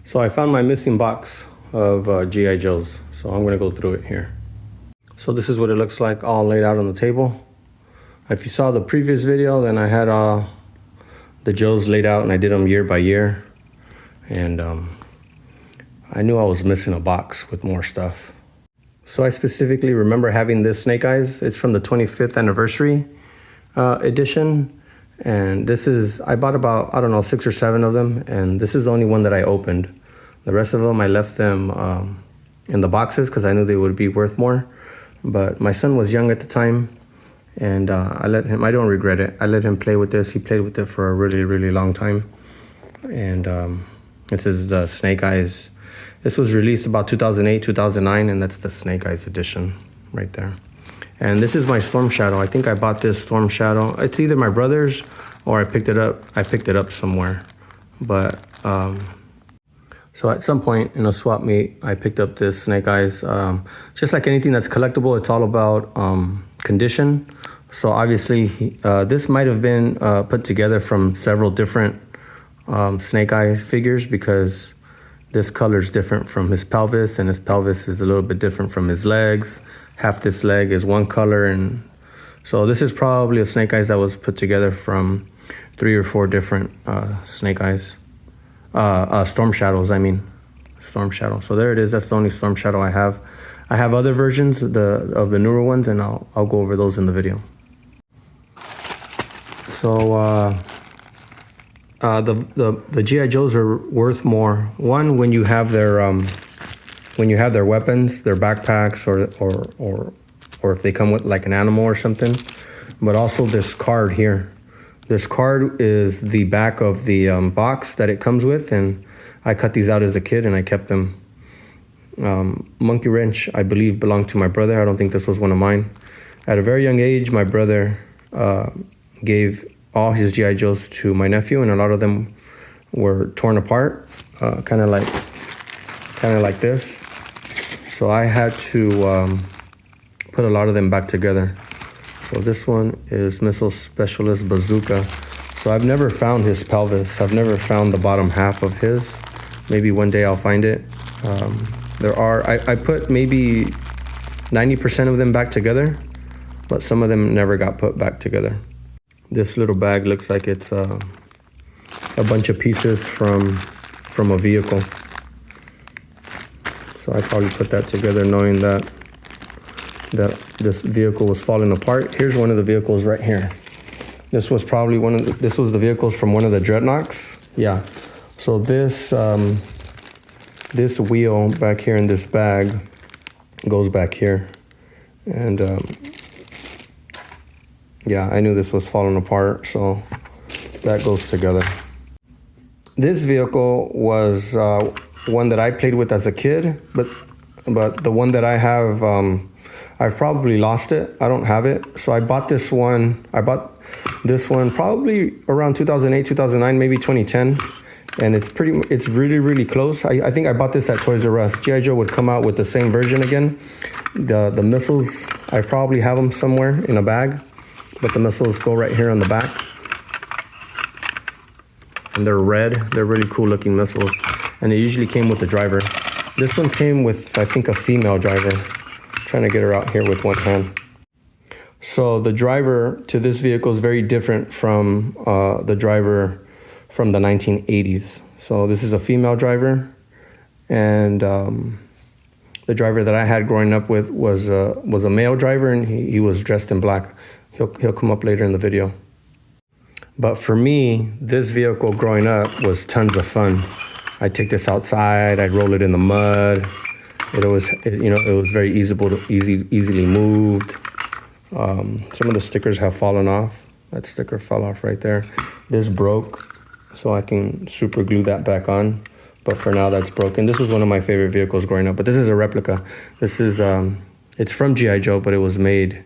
So I found my missing box of G.I. Joes. So I'm gonna go through it here. So this is what it looks like all laid out on the table. If you saw the previous video, then I had the Joes laid out and I did them year by year. And I knew I was missing a box with more stuff. So I specifically remember having this Snake Eyes. It's from the 25th anniversary edition. And this is, I bought about, I don't know, 6 or 7 of them. And this is the only one that I opened. The rest of them, I left them in the boxes because I knew they would be worth more. But my son was young at the time. And I let him, I don't regret it. I let him play with this. He played with it for a really, really long time. And this is the Snake Eyes. This was released about 2008, 2009, and that's the Snake Eyes edition right there. And this is my Storm Shadow. I think I bought this Storm Shadow. It's either my brother's or I picked it up. I picked it up somewhere. But so at some point in a swap meet, I picked up this Snake Eyes. Just like anything that's collectible, it's all about condition. So obviously, this might have been put together from several different Snake Eye figures because this color is different from his pelvis, and his pelvis is a little bit different from his legs. Half this leg is one color, and so this is probably a Snake Eyes that was put together from 3 or 4 different Snake Eyes. Storm Shadows, I mean. Storm Shadow. So there it is. That's the only Storm Shadow I have. I have other versions of the newer ones, and I'll go over those in the video. So the G.I. Joes are worth more. One, when you have their weapons, their backpacks, or if they come with like an animal or something. But also this card here. This card is the back of the box that it comes with, and I cut these out as a kid and I kept them. Monkey Wrench, I believe, belonged to my brother. I don't think this was one of mine. At a very young age, my brother gave all his G.I. Joes to my nephew, and a lot of them were torn apart, kind of like this. So I had to put a lot of them back together. So this one is Missile Specialist Bazooka. So I've never found his pelvis. I've never found the bottom half of his. Maybe one day I'll find it. I put maybe 90% of them back together, but some of them never got put back together. This little bag looks like it's a bunch of pieces from a vehicle. So I probably put that together knowing that this vehicle was falling apart. Here's one of the vehicles right here. This was probably this was the vehicles from one of the Dreadnoughts. Yeah. So this wheel back here in this bag goes back here. And yeah, I knew this was falling apart, so that goes together. This vehicle was one that I played with as a kid, but the one that I have, I've probably lost it. I don't have it. So I bought this one. I bought this one probably around 2008, 2009, maybe 2010. And it's really, really close. I think I bought this at Toys R Us. G.I. Joe would come out with the same version again. The missiles, I probably have them somewhere in a bag. But the missiles go right here on the back. And they're red. They're really cool looking missiles. And it usually came with the driver. This one came with, I think, a female driver. I'm trying to get her out here with one hand. So the driver to this vehicle is very different from the driver from the 1980s. So this is a female driver. And the driver that I had growing up with was a male driver, and he was dressed in black. He'll come up later in the video. But for me, this vehicle growing up was tons of fun. I'd take this outside, I'd roll it in the mud. It was very easily moved. Some of the stickers have fallen off. That sticker fell off right there. This broke, so I can super glue that back on. But for now, that's broken. This was one of my favorite vehicles growing up, but this is a replica. This is, it's from G.I. Joe, but it was made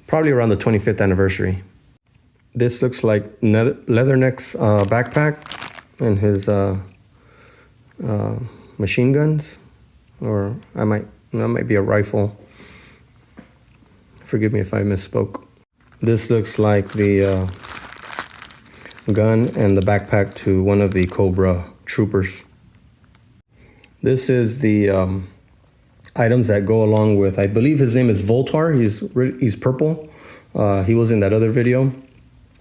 probably around the 25th anniversary. This looks like Leatherneck's backpack and his machine guns, or that might be a rifle. Forgive me if I misspoke. This looks like the gun and the backpack to one of the Cobra troopers. This is the items that go along with, I believe his name is Voltar. He's purple. He was in that other video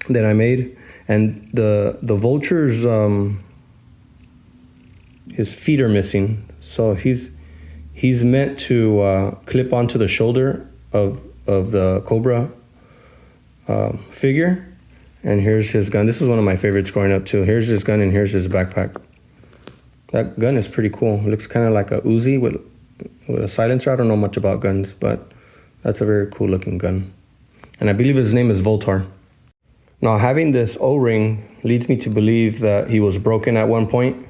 that I made. And the vulture's, his feet are missing. So he's meant to clip onto the shoulder of the Cobra figure. And here's his gun. This was one of my favorites growing up too. Here's his gun and here's his backpack. That gun is pretty cool. It looks kind of like a Uzi with a silencer. I don't know much about guns, but that's a very cool looking gun. And I believe his name is Voltar. Now, having this O-ring leads me to believe that he was broken at one point,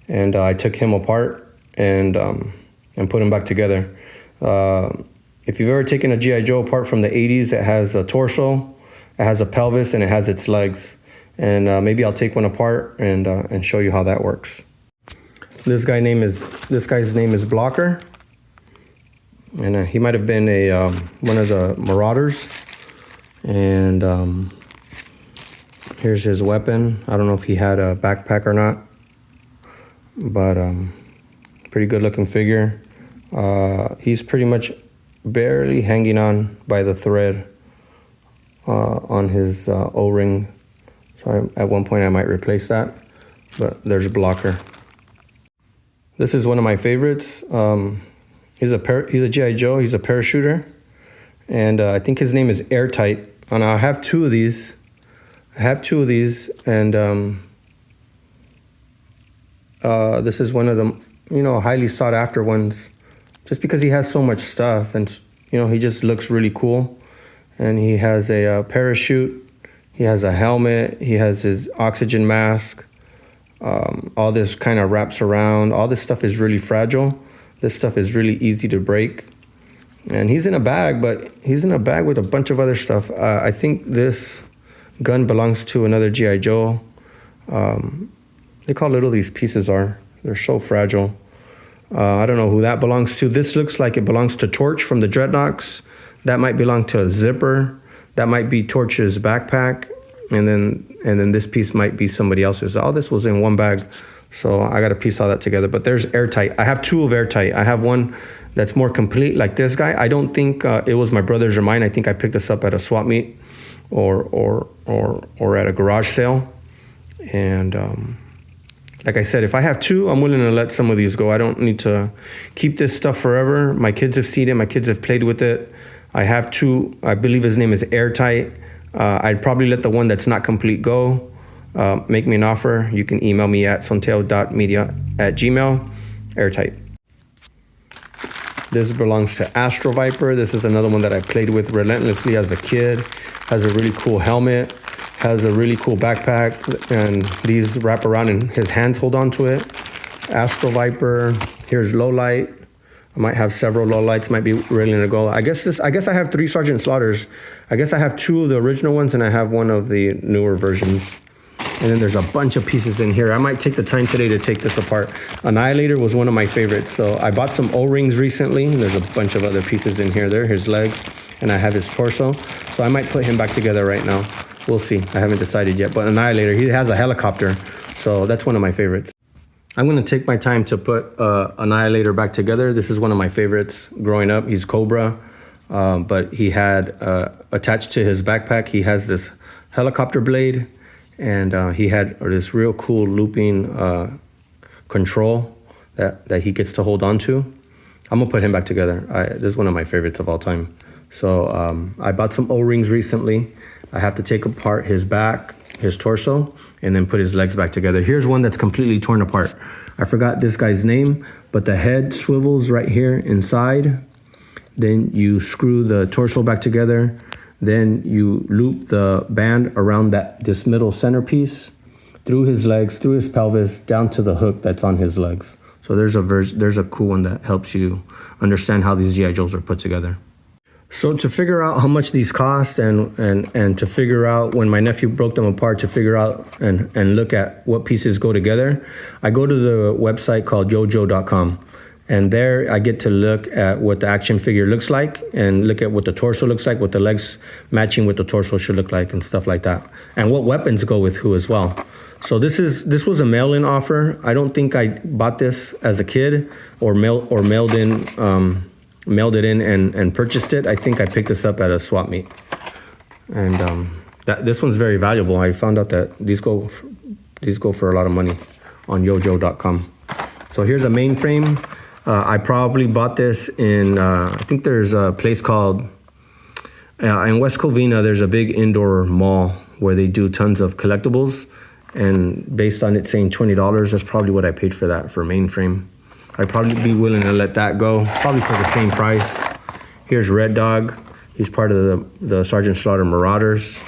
and I took him apart and put him back together. If you've ever taken a G.I. Joe apart from the 80s, it has a torso, it has a pelvis, and it has its legs. And maybe I'll take one apart and show you how that works. This guy's name is Blocker, and he might have been one of the Marauders. And here's his weapon. I don't know if he had a backpack or not, but pretty good looking figure. He's pretty much barely hanging on by the thread on his O-ring. So at one point I might replace that, but there's Blocker. This is one of my favorites. He's a G.I. Joe. He's a parachuter, and I think his name is Airtight. And I have two of these. And this is one of the highly sought after ones, just because he has so much stuff, and he just looks really cool. And he has a parachute. He has a helmet. He has his oxygen mask. All this kind of wraps around. All this stuff is really fragile. This stuff is really easy to break. And he's in a bag, but he's in a bag with a bunch of other stuff. I think this gun belongs to another G.I. Joe. Look how little these pieces are. They're so fragile. I don't know who that belongs to. This looks like it belongs to Torch from the Dreadnoks. That might belong to a Zipper. That might be Torch's backpack. And then this piece might be somebody else's. All this was in one bag, so I got to piece all that together. But there's Airtight. I have two of Airtight. I have one that's more complete, like this guy. I don't think it was my brother's or mine. I think I picked this up at a swap meet or at a garage sale. And like I said, if I have two, I'm willing to let some of these go. I don't need to keep this stuff forever. My kids have seen it. My kids have played with it. I have two. I believe his name is Airtight. I'd probably let the one that's not complete go. Make me an offer. You can email me at sonteo.media@gmail. Airtight. This belongs to Astro Viper. This is another one that I played with relentlessly as a kid. Has a really cool helmet. Has a really cool backpack. And these wrap around and his hands hold on to it. Astro Viper. Here's Lowlight. I might have several Lowlights. Might be ready to go. I guess I have 3 Sergeant Slaughters. I guess I have 2 of the original ones and I have 1 of the newer versions. And then there's a bunch of pieces in here. I might take the time today to take this apart. Annihilator was one of my favorites. So I bought some O-rings recently. There's a bunch of other pieces in here. There, his legs, and I have his torso. So I might put him back together right now. We'll see. I haven't decided yet. But Annihilator, he has a helicopter. So that's one of my favorites. I'm going to take my time to put Annihilator back together. This is one of my favorites growing up. He's Cobra, but he had attached to his backpack, he has this helicopter blade, and he had this real cool looping control that he gets to hold on to. I'm going to put him back together. This is one of my favorites of all time. So I bought some O-rings recently. I have to take apart his back, his torso, and then put his legs back together. Here's one that's completely torn apart. I forgot this guy's name, but the head swivels right here inside. Then you screw the torso back together. Then you loop the band around this middle centerpiece, through his legs, through his pelvis, down to the hook that's on his legs. So there's a cool one that helps you understand how these G.I. Joes are put together. So to figure out how much these cost and to figure out, when my nephew broke them apart, to figure out and look at what pieces go together, I go to the website called yojo.com. And there I get to look at what the action figure looks like and look at what the torso looks like, what the legs matching with the torso should look like and stuff like that. And what weapons go with who as well. So this was a mail-in offer. I don't think I bought this as a kid or mailed it in and purchased it. I think I picked this up at a swap meet. And this one's very valuable. I found out that these go for a lot of money on yojo.com. So here's a mainframe. I probably bought this in, I think there's a place called, in West Covina, there's a big indoor mall where they do tons of collectibles. And based on it saying $20, that's probably what I paid for that for mainframe. I'd probably be willing to let that go, probably for the same price. Here's Red Dog. He's part of the Sergeant Slaughter Marauders.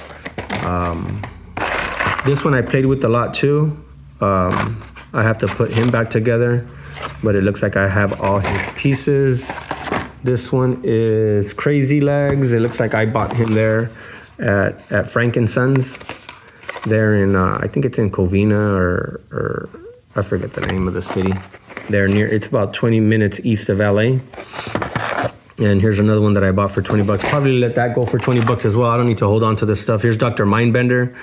This one I played with a lot too. I have to put him back together, but it looks like I have all his pieces. This one is Crazy Legs. It looks like I bought him there at Frank & Sons. There in, I think it's in Covina or I forget the name of the city. They're near, it's about 20 minutes east of LA. And here's another one that I bought for 20 bucks. Probably let that go for 20 bucks as well. I don't need to hold on to this stuff. Here's Dr. Mindbender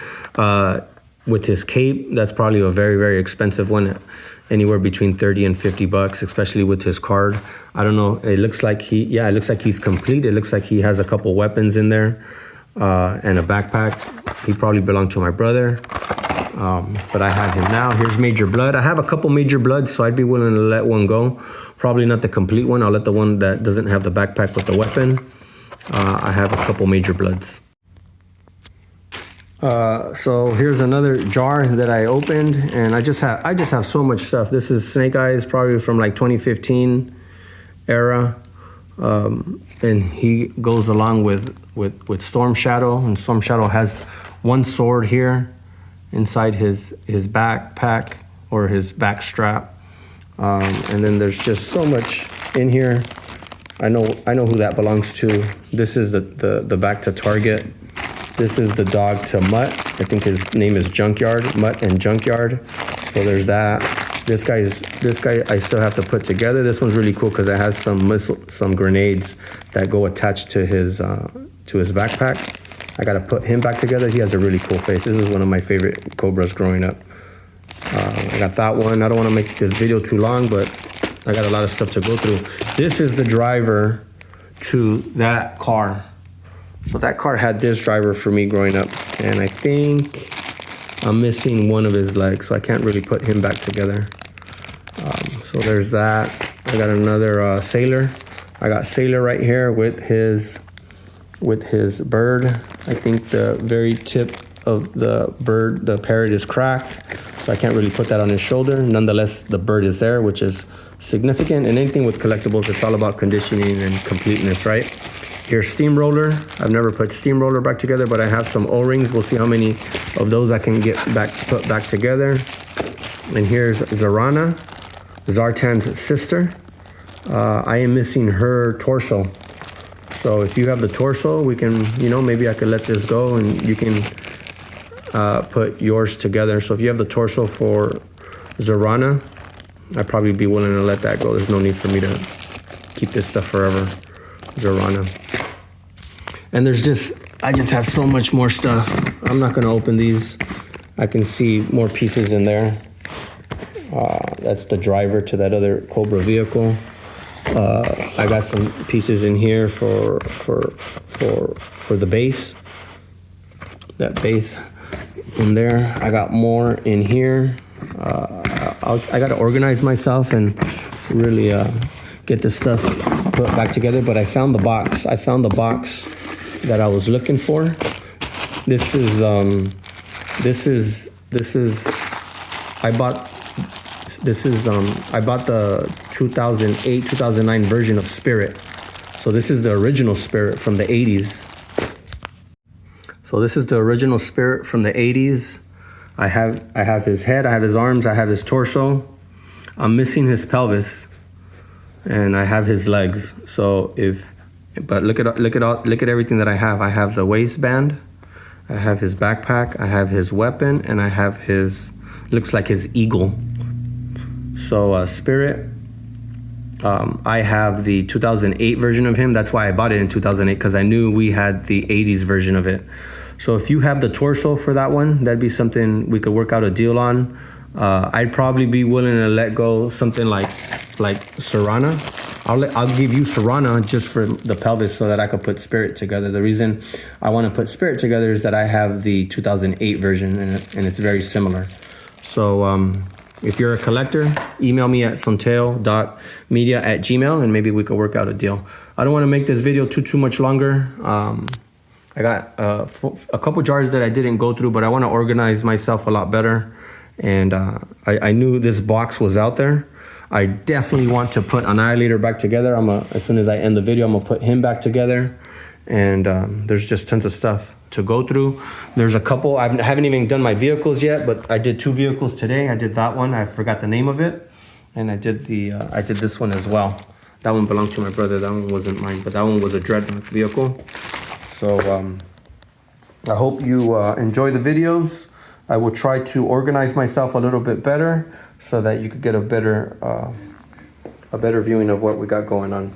with his cape. That's probably a very, very expensive one. Anywhere between 30 and 50 bucks, especially with his card. I don't know. It looks like it looks like he's complete. It looks like he has a couple weapons in there and a backpack. He probably belonged to my brother. But I have him now. Here's Major Blood. I have a couple Major Bloods, so I'd be willing to let one go. Probably not the complete one. I'll let the one that doesn't have the backpack with the weapon. I have a couple Major Bloods. So here's another jar that I opened, and I just have so much stuff. This is Snake Eyes, probably from like 2015 era. And he goes along with Storm Shadow, and Storm Shadow has one sword here inside his backpack or his back strap. And then there's just so much in here. I know who that belongs to. This is the back to Target. This is the dog to Mutt. I think his name is Junkyard, Mutt and Junkyard. So there's that. This guy I still have to put together. This one's really cool because it has some grenades that go attached to his backpack. I gotta put him back together. He has a really cool face. This is one of my favorite Cobras growing up. I got that one. I don't want to make this video too long, but I got a lot of stuff to go through. This is the driver to that car. So that car had this driver for me growing up, and I think I'm missing one of his legs, so I can't really put him back together. So there's that. I got another Sailor. I got Sailor right here with his bird. I think the very tip of the bird, the parrot, is cracked, so I can't really put that on his shoulder. Nonetheless, the bird is there, which is significant. And anything with collectibles, it's all about conditioning and completeness, right? Here's Steamroller. I've never put Steamroller back together, but I have some O-rings. We'll see how many of those I can put back together. And here's Zarana, Zartan's sister. I am missing her torso. So if you have the torso, we can, maybe I could let this go and you can put yours together. So if you have the torso for Zarana, I'd probably be willing to let that go. There's no need for me to keep this stuff forever. Zarana. And I just have so much more stuff. I'm not gonna open these. I can see more pieces in there. That's the driver to that other Cobra vehicle. I got some pieces in here for the base. That base in there. I got more in here. I gotta organize myself and really get this stuff put back together, but I found the box. I found the box that I was looking for. I bought the 2008, 2009 version of Spirit. So this is the original Spirit from the 80s. So this is the original Spirit from the 80s. I have his head, I have his arms, I have his torso. I'm missing his pelvis. And I have his legs. But look at everything that I have. I have the waistband, I have his backpack, I have his weapon, and I have looks like his eagle. So Spirit, I have the 2008 version of him. That's why I bought it in 2008, because I knew we had the 80s version of it. So if you have the torso for that one, that'd be something we could work out a deal on. I'd probably be willing to let go something like Serrana. I'll give you Serrana just for the pelvis so that I could put Spirit together. The reason I want to put Spirit together is that I have the 2008 version and it's very similar. So if you're a collector, email me at sonteo.media@gmail.com and maybe we could work out a deal. I don't want to make this video too much longer. I got a couple jars that I didn't go through, but I want to organize myself a lot better. And I knew this box was out there. I definitely want to put Annihilator back together. As soon as I end the video, I'm gonna put him back together. And there's just tons of stuff to go through. There's a couple, I haven't even done my vehicles yet, but I did 2 vehicles today. I did that one, I forgot the name of it. And I did this one as well. That one belonged to my brother, that one wasn't mine, but that one was a Dreadnought vehicle. So I hope you enjoy the videos. I will try to organize myself a little bit better so that you could get a better viewing of what we got going on.